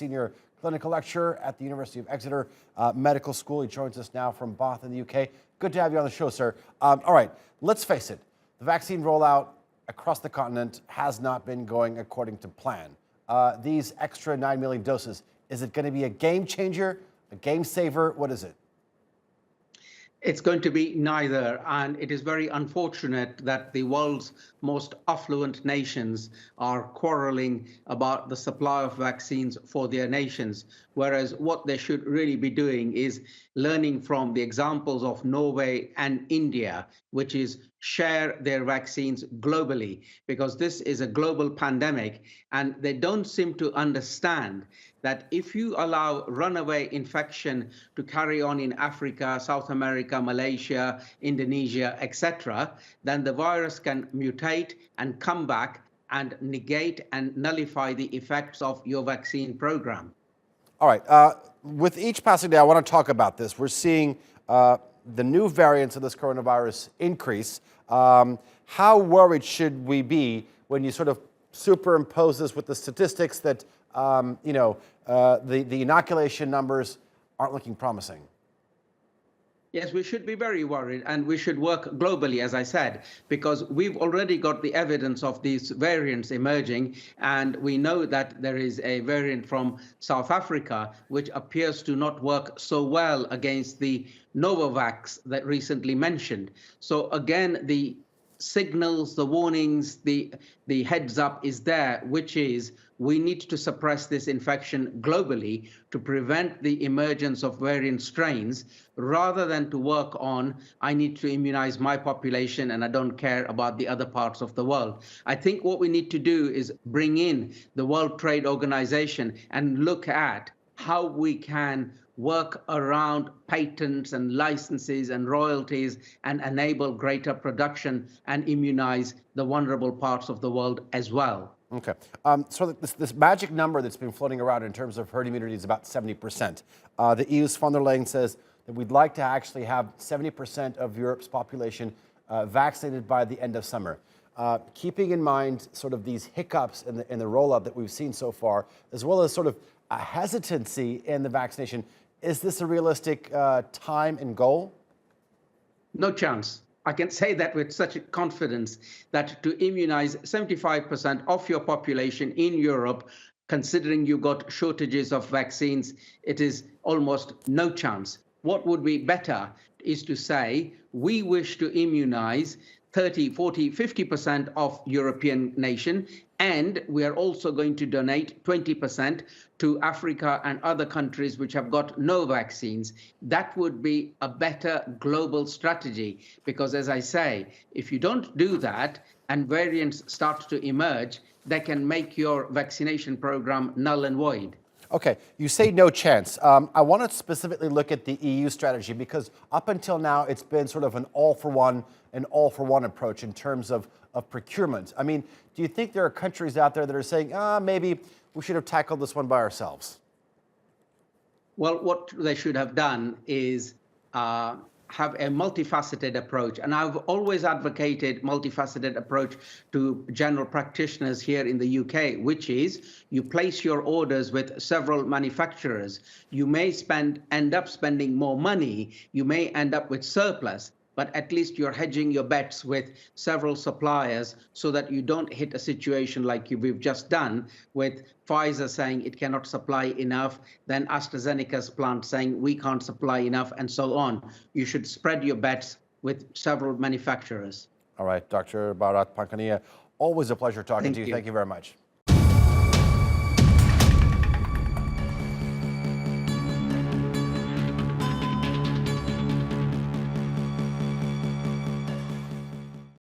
senior clinical lecturer at the University of Exeter Medical School. He joins us now from Bath in the UK. Good to have you on the show, sir. All right, let's face it. The vaccine rollout across the continent has not been going according to plan. These extra 9 million doses, is it going to be a game changer, a game saver? What is it? It's going to be neither, and it is very unfortunate that the world's most affluent nations are quarreling about the supply of vaccines for their nations, whereas what they should really be doing is learning from the examples of Norway and India, which is share their vaccines globally, because this is a global pandemic, and they don't seem to understand that if you allow runaway infection to carry on in Africa, South America, Malaysia, Indonesia, etc., then the virus can mutate and come back and negate and nullify the effects of your vaccine program. All right. With each passing day, I want to talk about this. We're seeing the new variants of this coronavirus increase. How worried should we be when you sort of superimpose this with the statistics that the inoculation numbers aren't looking promising? Yes, we should be very worried, and we should work globally, as I said, because we've already got the evidence of these variants emerging, and we know that there is a variant from South Africa which appears to not work so well against the Novavax that recently mentioned. So again, the signals, the warnings, the heads up is there, which is we need to suppress this infection globally to prevent the emergence of variant strains, rather than to work on, I need to immunize my population and I don't care about the other parts of the world. I think what we need to do is bring in the World Trade Organization and look at how we can work around patents and licenses and royalties and enable greater production and immunize the vulnerable parts of the world as well. Okay. So this magic number that's been floating around in terms of herd immunity is about 70%. The EU's von der Leyen says that we'd like to actually have 70% of Europe's population vaccinated by the end of summer. Keeping in mind sort of these hiccups in the rollout that we've seen so far, as well as sort of a hesitancy in the vaccination, is this a realistic time and goal? No chance. I can say that with such confidence, that to immunize 75% of your population in Europe, considering you got shortages of vaccines, it is almost no chance. What would be better is to say we wish to immunize 30, 40, 50% of European nation, and we are also going to donate 20% to Africa and other countries which have got no vaccines. That would be a better global strategy, because as I say, if you don't do that and variants start to emerge, they can make your vaccination program null and void. Okay, you say no chance. I want to specifically look at the EU strategy, because up until now, it's been sort of an all-for-one approach in terms of procurement. I mean, do you think there are countries out there that are saying, maybe we should have tackled this one by ourselves? Well, what they should have done is have a multifaceted approach. And I've always advocated multifaceted approach to general practitioners here in the UK, which is you place your orders with several manufacturers. You may end up spending more money. You may end up with surplus, but at least you're hedging your bets with several suppliers so that you don't hit a situation like we've just done with Pfizer saying it cannot supply enough, then AstraZeneca's plant saying we can't supply enough, and so on. You should spread your bets with several manufacturers. All right, Dr. Bharat Pankhania, always a pleasure talking to you. Thank you very much.